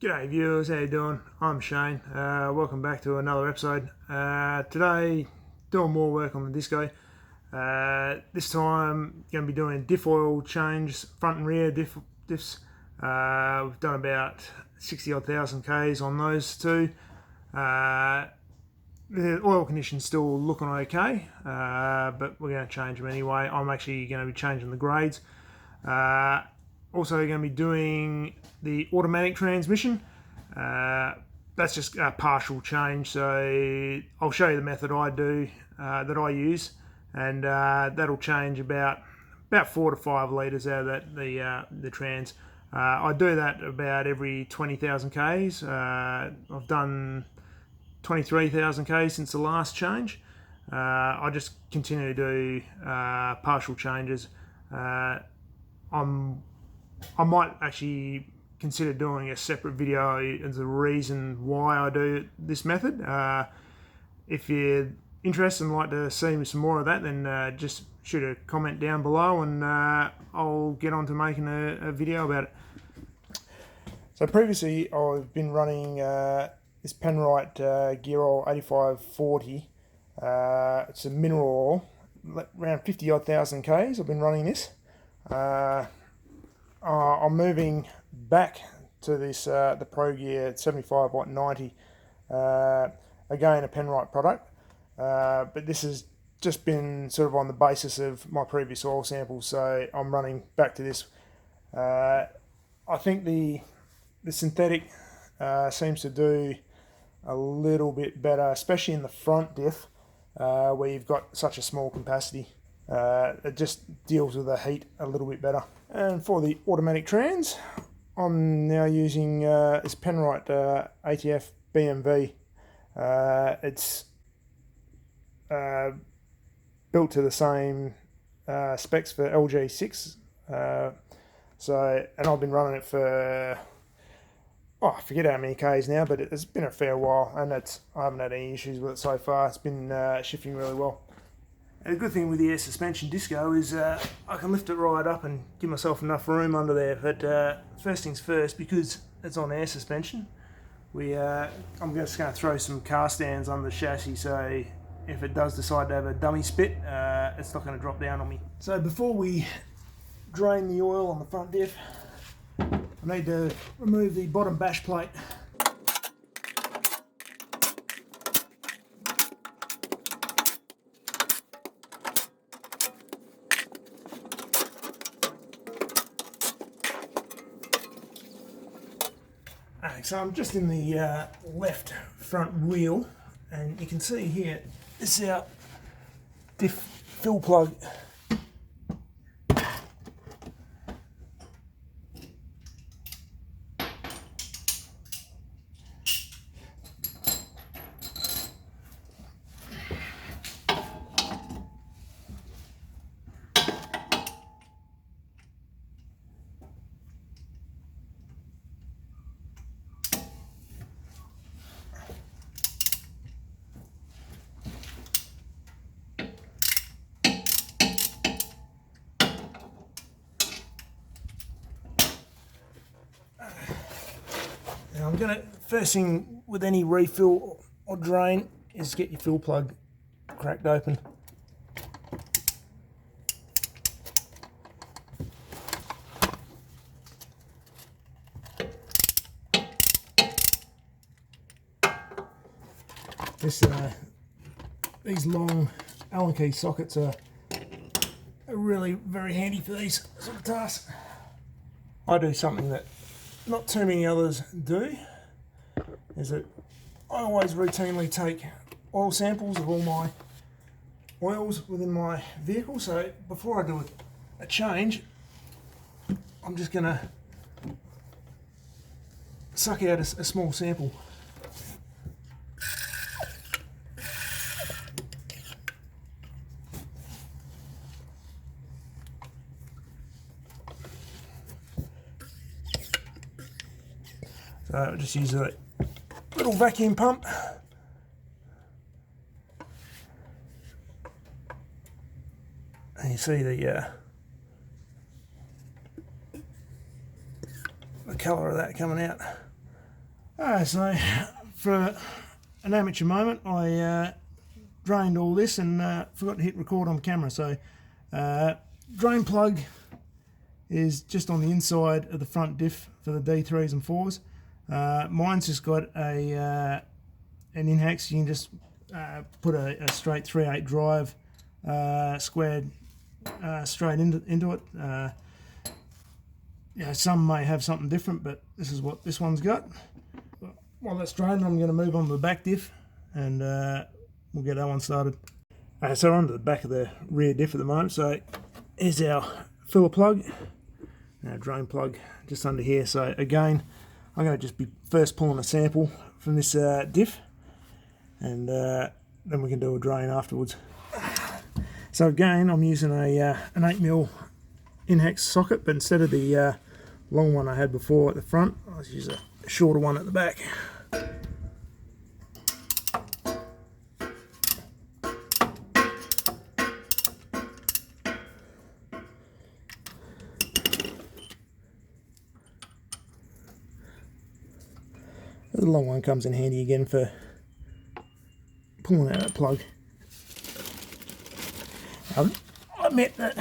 G'day viewers, how you doing? I'm Shane. Welcome back to another episode. Today, doing more work on the Disco. This time, going to be doing diff oil change, front and rear diffs. We've done about 60 odd thousand Ks on those two. The oil condition's still looking okay, but we're going to change them anyway. I'm actually going to be changing the grades. Also going to be doing the automatic transmission. That's just a partial change, so I'll show you the method I do, that I use, and that'll change about 4 to 5 litres out of the trans. I do that about every 20,000 Ks. I've done 23,000 Ks since the last change. I just continue to do partial changes. I might actually consider doing a separate video as a reason why I do this method. If you're interested and like to see some more of that, then just shoot a comment down below and I'll get on to making a video about it. So previously I've been running this Penrite gear oil 8540. It's a mineral oil, around 50 odd thousand Ks I've been running this. I'm moving back to this the Pro Gear 75/90, again a Penrite product, but this has just been sort of on the basis of my previous oil samples, so I'm running back to this. I think the synthetic seems to do a little bit better, especially in the front diff, where you've got such a small capacity. It just deals with the heat a little bit better. And for the automatic trans, I'm now using this Penrite ATF BMV. It's built to the same specs for LG6. And I've been running it for, I forget how many Ks now, but it's been a fair while, and I haven't had any issues with it so far. It's been shifting really well. And the good thing with the air suspension Disco is I can lift it right up and give myself enough room under there. But first things first, because it's on air suspension, I'm just going to throw some car stands on the chassis, so if it does decide to have a dummy spit, it's not going to drop down on me. So before we drain the oil on the front diff, I need to remove the bottom bash plate. So I'm just in the left front wheel, and you can see here, this is our diff fill plug. Now I'm going to, first thing with any refill or drain is get your fill plug cracked open. These long Allen key sockets are really very handy for these sort of tasks. I do something that not too many others do, is that I always routinely take oil samples of all my oils within my vehicle. So before I do a change, I'm just going to suck out a small sample. So I'll just use a little vacuum pump. And you see the colour of that coming out. So for an amateur moment, I drained all this and forgot to hit record on camera. So drain plug is just on the inside of the front diff for the D3s and 4s. Mine's just got an in-hex. You can just put a straight 3/8 drive squared straight into it. Yeah, some may have something different, but this is what this one's got. While that's draining, I'm going to move on to the back diff and we'll get that one started. So we're onto the back of the rear diff at the moment. So here's our filler plug, our drain plug just under here. So again, I'm going to just be first pulling a sample from this diff, and then we can do a drain afterwards. So again, I'm using an 8mm in-hex socket, but instead of the long one I had before at the front, I was using a shorter one at the back. The long one comes in handy again for pulling out that plug. I admit that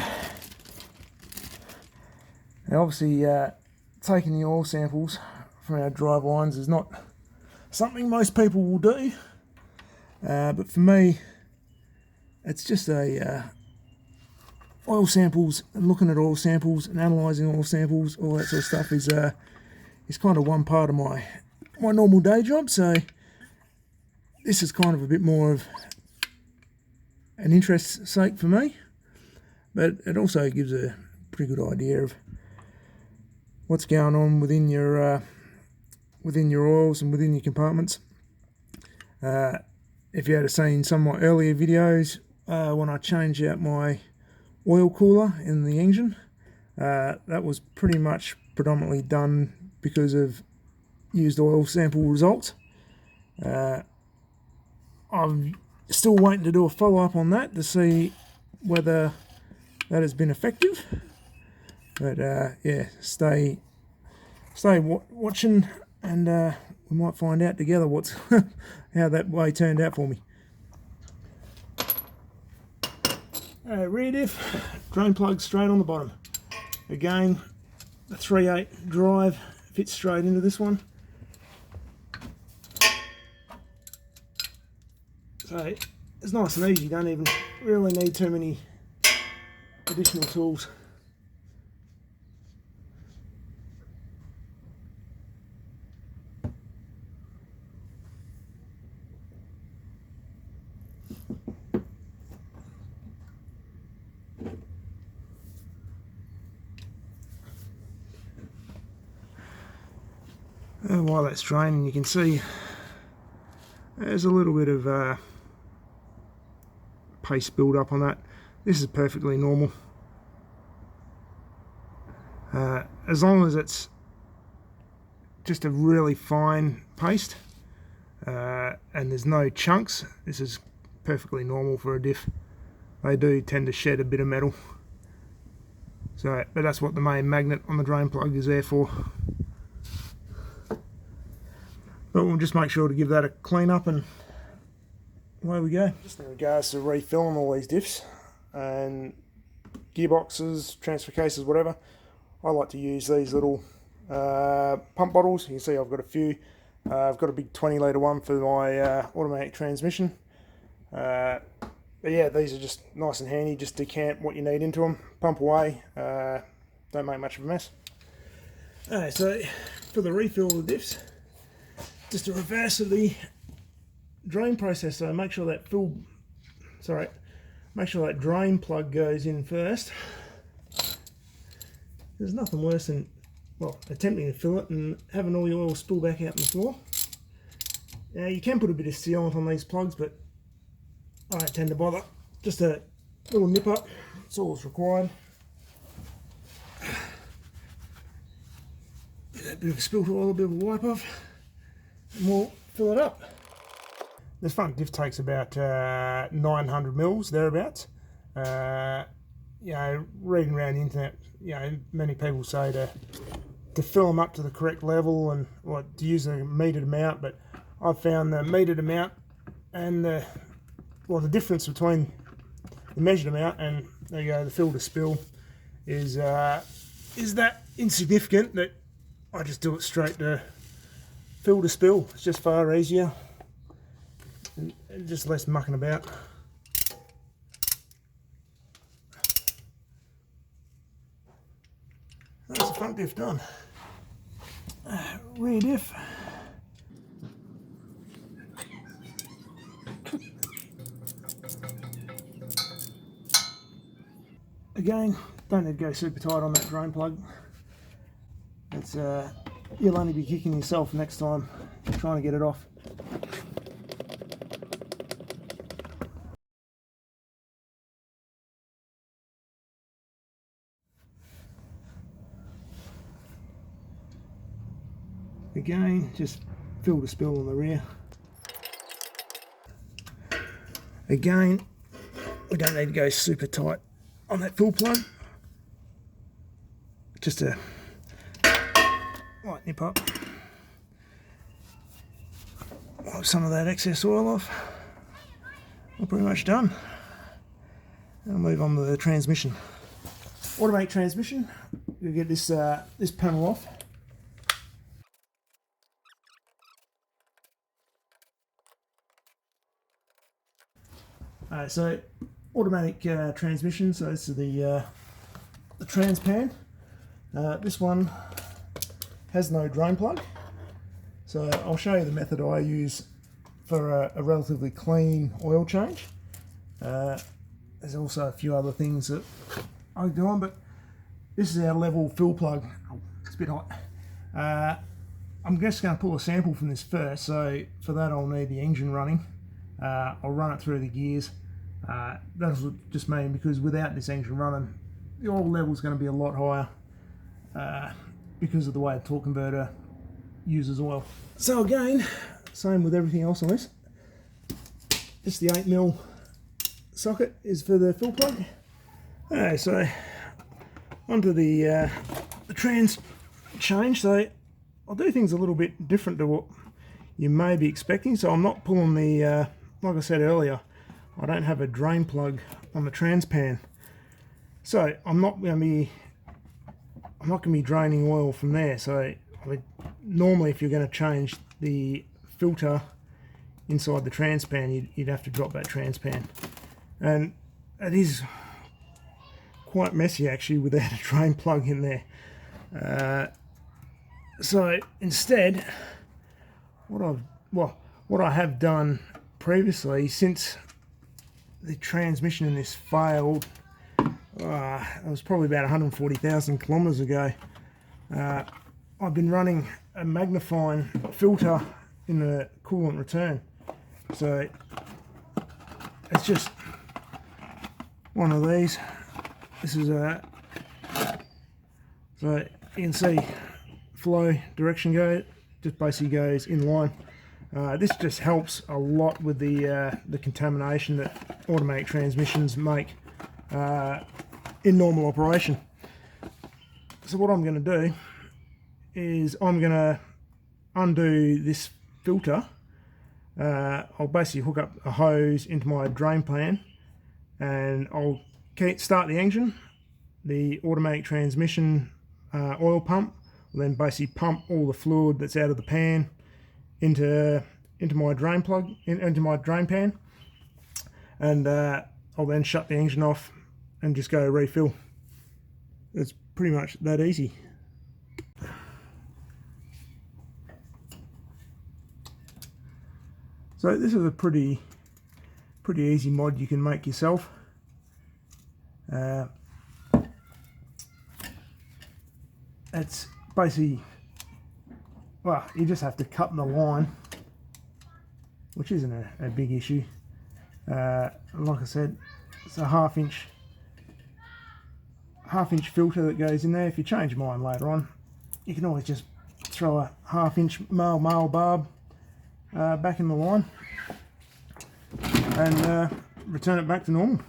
obviously taking the oil samples from our drive lines is not something most people will do, but for me it's just oil samples, and looking at oil samples and analysing oil samples, all that sort of stuff is kind of one part of my normal day job. So this is kind of a bit more of an interest sake for me, but it also gives a pretty good idea of what's going on within your oils and within your compartments. If you had seen some of my earlier videos when I changed out my oil cooler in the engine, that was pretty much predominantly done because of used oil sample results. I'm still waiting to do a follow-up on that to see whether that has been effective. But yeah, stay watching, and we might find out together what's how that way turned out for me. Rear diff, drain plug straight on the bottom. Again, the 3/8 drive fits straight into this one. So it's nice and easy, you don't even really need too many additional tools. And while that's draining, you can see there's a little bit of paste build up on that. This is perfectly normal. As long as it's just a really fine paste and there's no chunks, this is perfectly normal for a diff. They do tend to shed a bit of metal. So, but that's what the main magnet on the drain plug is there for. But we'll just make sure to give that a clean up and away we go. Just in regards to refilling all these diffs and gearboxes, transfer cases, whatever, I like to use these little pump bottles. You can see I've got a few. I've got a big 20 litre one for my automatic transmission. But yeah, these are just nice and handy. Just decant what you need into them, pump away, don't make much of a mess. Alright, so for the refill of the diffs, just a reverse of the drain process. So make sure that drain plug goes in first. There's nothing worse than, well, attempting to fill it and having all the oil spill back out on the floor. Now you can put a bit of sealant on these plugs, but I don't tend to bother. Just a little nip up, that's all that's required. A bit of a spilt oil, a bit of a wipe off, and we'll fill it up. This front diff takes about 900 mils, thereabouts. You know, reading around the internet, you know, many people say to to fill them up to the correct level and to use a metered amount, but I've found the metered amount and the difference between the measured amount and there you go, the fill to spill is that insignificant that I just do it straight to fill to spill. It's just far easier and just less mucking about. That's the front diff done. Rear diff. Again, don't need to go super tight on that drain plug. It's you'll only be kicking yourself next time trying to get it off. Again, just fill to spill on the rear. Again, we don't need to go super tight on that fill plug. Just to light nip up. Wipe some of that excess oil off. We're pretty much done. I'll move on to the transmission. Automatic transmission. We'll get this this panel off. So automatic transmission. So this is the trans pan. This one has no drain plug. So I'll show you the method I use for a relatively clean oil change. There's also a few other things that I do on, but this is our level fill plug. Oh, it's a bit hot. I'm just going to pull a sample from this first. So for that I'll need the engine running. I'll run it through the gears. That's just mainly because without this engine running, the oil level is going to be a lot higher because of the way a torque converter uses oil. So again, same with everything else on this. Just the 8mm socket is for the fill plug. Okay, so onto the trans change. So I'll do things a little bit different to what you may be expecting. So I'm not pulling the, like I said earlier, I don't have a drain plug on the trans pan. So I'm not going to be draining oil from there. So I mean, normally if you're going to change the filter inside the trans pan, you'd have to drop that trans pan. And it is quite messy actually without a drain plug in there. So instead, what I have done previously, since the transmission in this failed, it was probably about 140,000 kilometers ago, I've been running a magnifying filter in the coolant return. So it's just one of these. This is a, so you can see flow direction just basically goes in line. This just helps a lot with the contamination that automatic transmissions make in normal operation. So what I'm going to do is I'm going to undo this filter. I'll basically hook up a hose into my drain pan and I'll start the engine. The automatic transmission oil pump will then basically pump all the fluid that's out of the pan into my drain plug, into my drain pan, and I'll then shut the engine off and just go refill. It's pretty much that easy. So this is a pretty easy mod you can make yourself. It's basically, well, you just have to cut the line, which isn't a big issue. Like I said, it's a half inch filter that goes in there. If you change mine later on, you can always just throw a half-inch male barb back in the line and return it back to normal.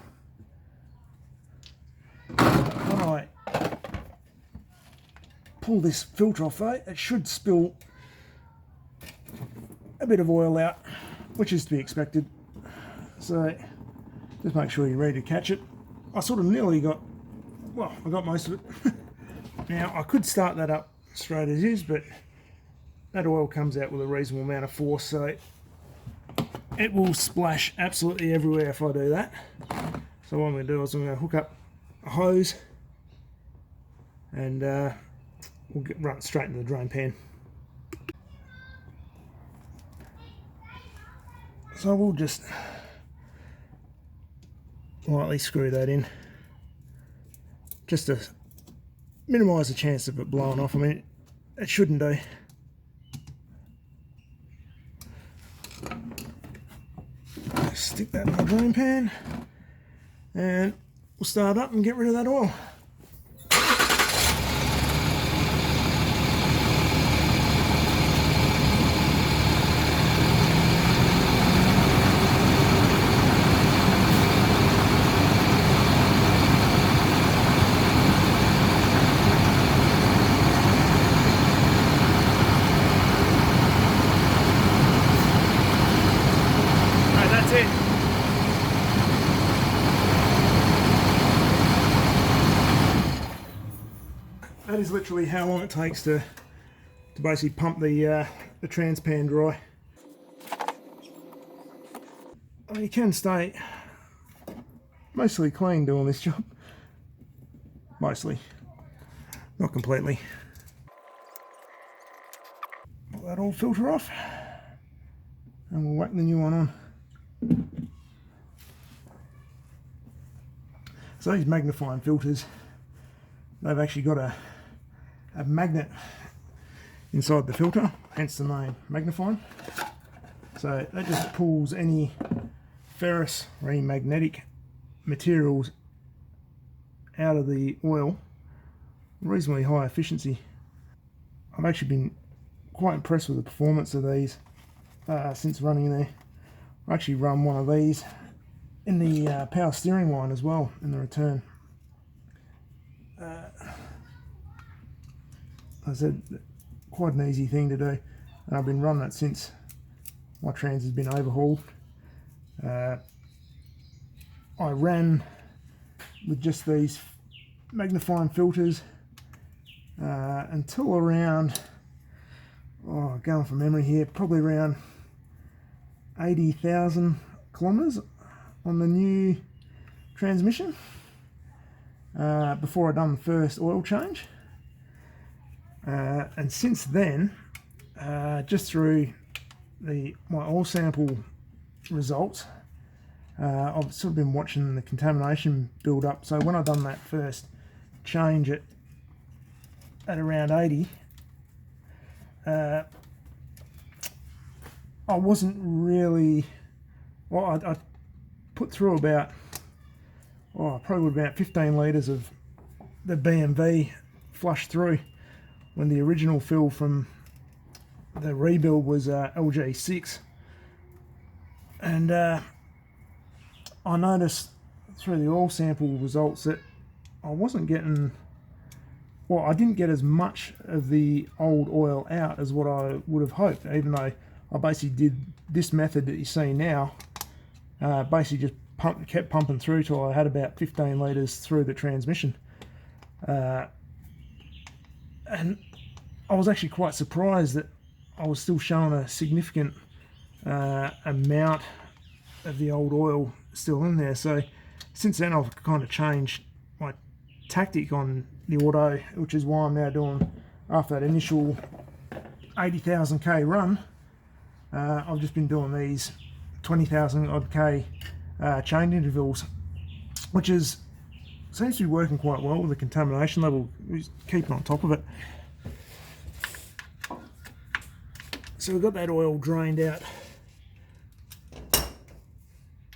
pull this filter off though, it should spill a bit of oil out, which is to be expected. So just make sure you're ready to catch it. I sort of nearly got, well, I got most of it. Now I could start that up straight as is, but that oil comes out with a reasonable amount of force, so it will splash absolutely everywhere if I do that. So what I'm going to do is I'm going to hook up a hose and we'll run it straight into the drain pan. So we'll just lightly screw that in, just to minimise the chance of it blowing off. I mean, it shouldn't do. Stick that in the drain pan and we'll start up and get rid of that oil. That is literally how long it takes to basically pump the trans pan dry. I mean, you can stay mostly clean doing this job. Mostly, not completely. Pull that old filter off and we'll whack the new one on. So these magnifying filters, they've actually got a magnet inside the filter, hence the name magnifying. So that just pulls any ferrous or any magnetic materials out of the oil, reasonably high efficiency. I've actually been quite impressed with the performance of these since running there. I actually run one of these in the power steering line as well in the return. I said, quite an easy thing to do, and I've been running it since my trans has been overhauled. I ran with just these magnifying filters until around, going from memory here, probably around 80,000 kilometres on the new transmission before I'd done the first oil change. And since then, just through my oil sample results, I've sort of been watching the contamination build up. So when I've done that first change at around 80, I wasn't really, well, I put through about, probably about 15 litres of the BMV flushed through, when the original fill from the rebuild was LG6. And I noticed through the oil sample results that I wasn't getting, well, I didn't get as much of the old oil out as what I would have hoped, even though I basically did this method that you see now, basically just kept pumping through till I had about 15 litres through the transmission. And I was actually quite surprised that I was still showing a significant amount of the old oil still in there. So since then I've kind of changed my tactic on the auto, which is why I'm now doing, after that initial 80,000 K run, I've just been doing these 20,000 odd K change intervals, which seems to be working quite well with the contamination level. We're keeping on top of it. So we've got that oil drained out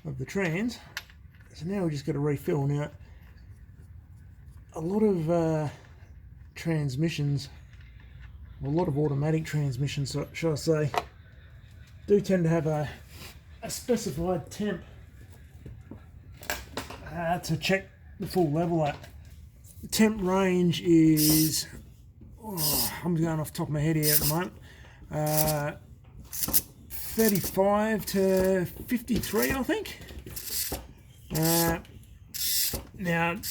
of the trans. So now we've just got to refill. Now, a lot of transmissions, a lot of automatic transmissions, shall I say, do tend to have a specified temp to check the full level at. The temp range is I'm going off the top of my head here at the moment. 35 to 53, I think. Now, it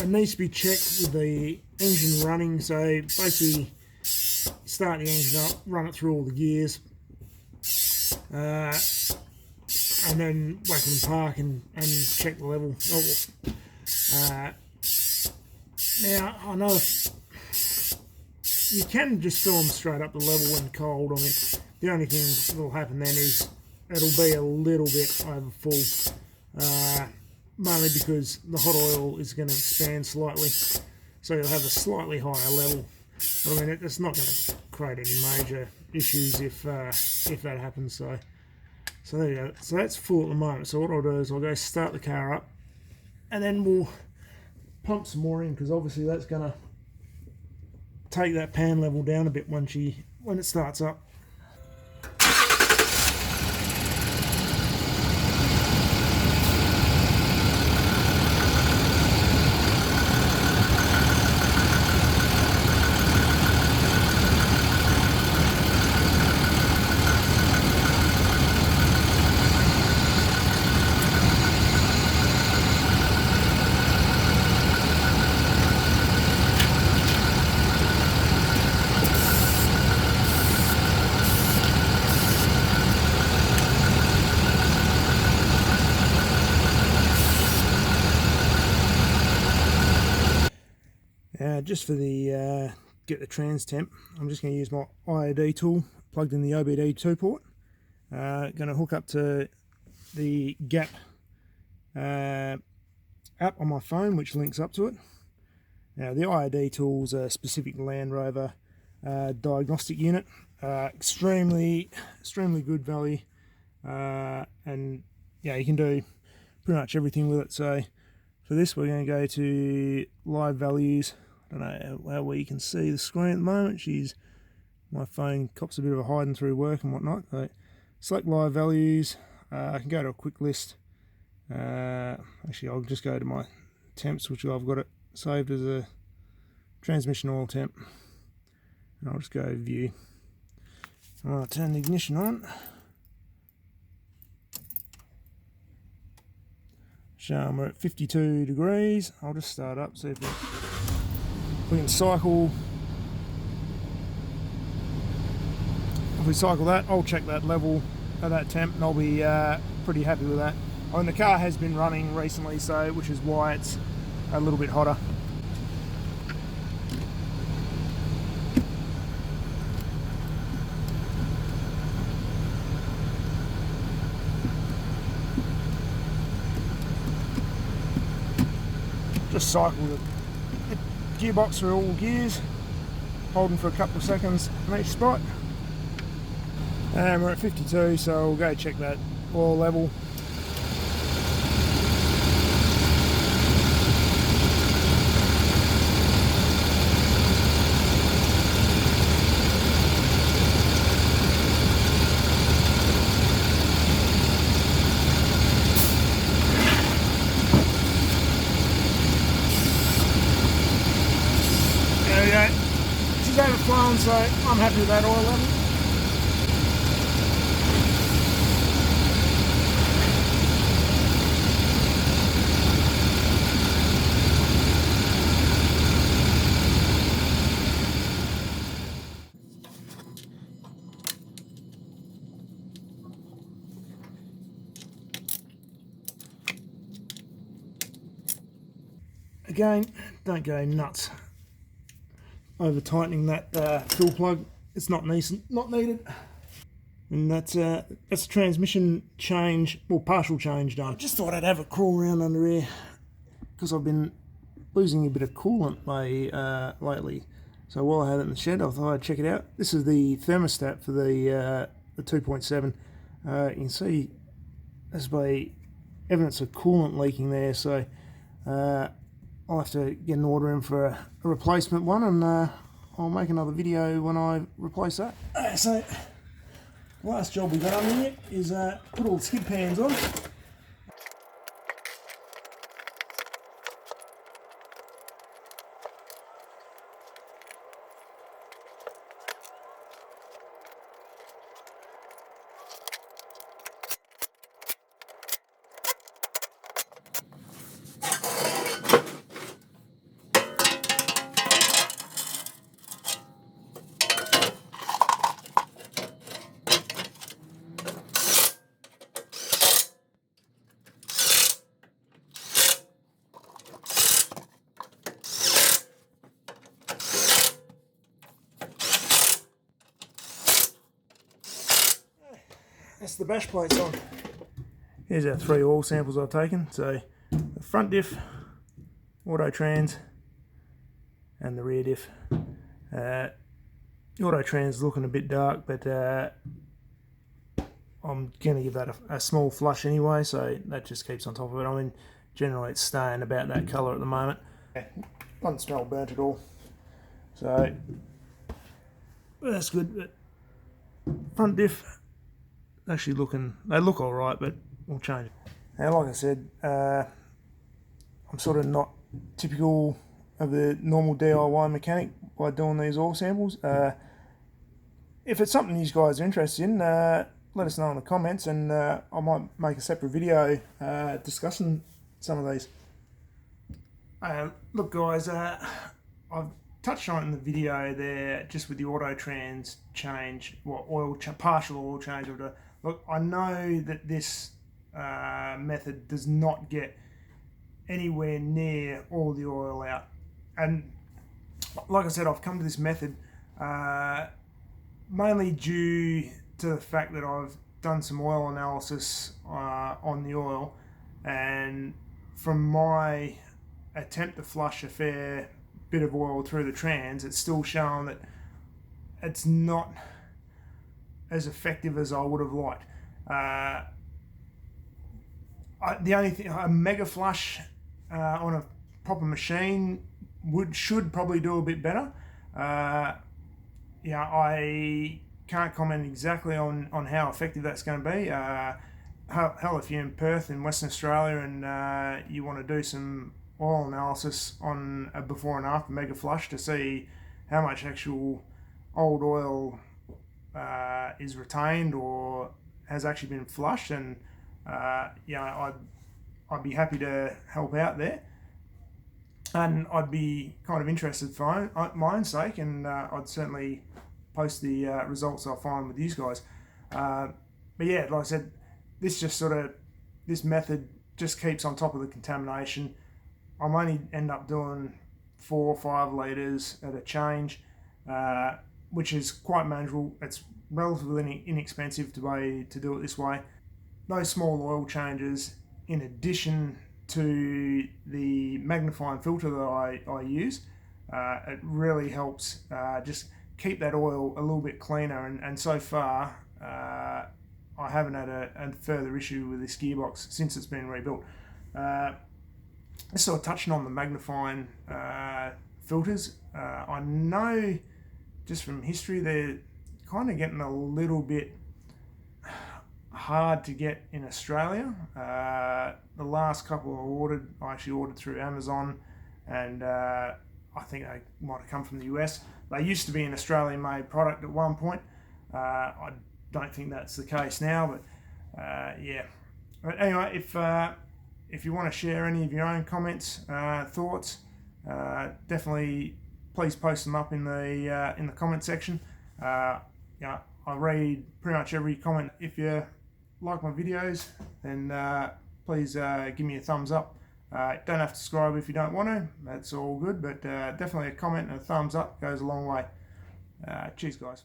needs to be checked with the engine running, so basically start the engine up, run it through all the gears, and then whack it in park and check the level. Now, I know you can just fill them straight up the level when cold. I mean, the only thing that will happen then is it'll be a little bit over full, mainly because the hot oil is going to expand slightly, so you'll have a slightly higher level. But I mean, it's not going to create any major issues if that happens. So there you go. So that's full at the moment. So what I'll do is I'll go start the car up, and then we'll pump some more in, because obviously that's going to take that pan level down a bit when it starts up. Just for the get the trans temp, I'm just going to use my IOD tool plugged in the OBD2 port. Going to hook up to the Gap app on my phone, which links up to it. Now, the IOD tool's a specific Land Rover diagnostic unit. Extremely good value, and yeah, you can do pretty much everything with it. So for this, we're going to go to live values. I don't know how well you can see the screen at the moment. My phone cops a bit of a hiding through work and whatnot. So select live values. I can go to a quick list. Actually, I'll just go to my temps, which I've got it saved as a transmission oil temp. And I'll just go view. I'll turn the ignition on. Showing we're at 52 degrees. I'll just start up, see if we can cycle. If we cycle that, I'll check that level at that temp, and I'll be pretty happy with that. I mean, the car has been running recently, so which is why it's a little bit hotter. Just cycle the gearbox through all gears, holding for a couple of seconds on each spot. And we're at 52, so we'll go check that oil level. She's overflown, so I'm happy with that oil level. Again, don't go nuts over tightening that fill plug. It's not needed. And that's a transmission change, well, partial change done. Just thought I'd have a crawl around under here because I've been losing a bit of coolant lately. So while I had it in the shed, I thought I'd check it out. This is the thermostat for the 2.7. You can see there's evidence of coolant leaking there. So I'll have to get an order in for a replacement one, and I'll make another video when I replace that. So last job we got on here is put all the skid pans on. that's the bash plates on. Here's our 3 oil samples I've taken. So the front diff, auto trans, and the rear diff. The auto trans is looking a bit dark, but I'm going to give that a small flush anyway, so that just keeps on top of it. I mean, generally it's staying about that colour at the moment. Doesn't smell burnt at all, so that's good. But front diff, actually they look alright, but we'll change it. Now, like I said, I'm sort of not typical of the normal DIY mechanic by doing these oil samples. If it's something you guys are interested in, let us know in the comments, and I might make a separate video discussing some of these. Look guys, I've touched on it in the video there, just with the auto trans change, partial oil change. Look, I know that this method does not get anywhere near all the oil out, and like I said, I've come to this method mainly due to the fact that I've done some oil analysis on the oil, and from my attempt to flush a fair bit of oil through the trans, it's still showing that it's not as effective as I would have liked. The only thing, a mega flush on a proper machine should probably do a bit better. Yeah, I can't comment exactly on how effective that's going to be. Hell, if you're in Perth in Western Australia and you want to do some oil analysis on a before and after mega flush to see how much actual old oil is retained or has actually been flushed, and yeah, I'd be happy to help out there, and I'd be kind of interested for my own sake, and I'd certainly post the results I find with these guys. But yeah, like I said, this method just keeps on top of the contamination. I'm only end up doing 4 or 5 litres at a change, which is quite manageable. It's relatively inexpensive to do it this way. Those small oil changes, in addition to the magnifying filter that I use, it really helps just keep that oil a little bit cleaner, and so far I haven't had a further issue with this gearbox since it's been rebuilt. Sort of touching on the magnifying filters, I know just from history they're kind of getting a little bit hard to get in Australia. The last couple I actually ordered through Amazon, and I think they might have come from the US. They used to be an Australian made product at one point. I don't think that's the case now, but yeah. But anyway, if you want to share any of your own comments, thoughts, definitely please post them up in the comment section. Yeah, I read pretty much every comment. If you like my videos, then please give me a thumbs up. Don't have to subscribe if you don't want to. That's all good, but definitely a comment and a thumbs up goes a long way. Cheers, guys.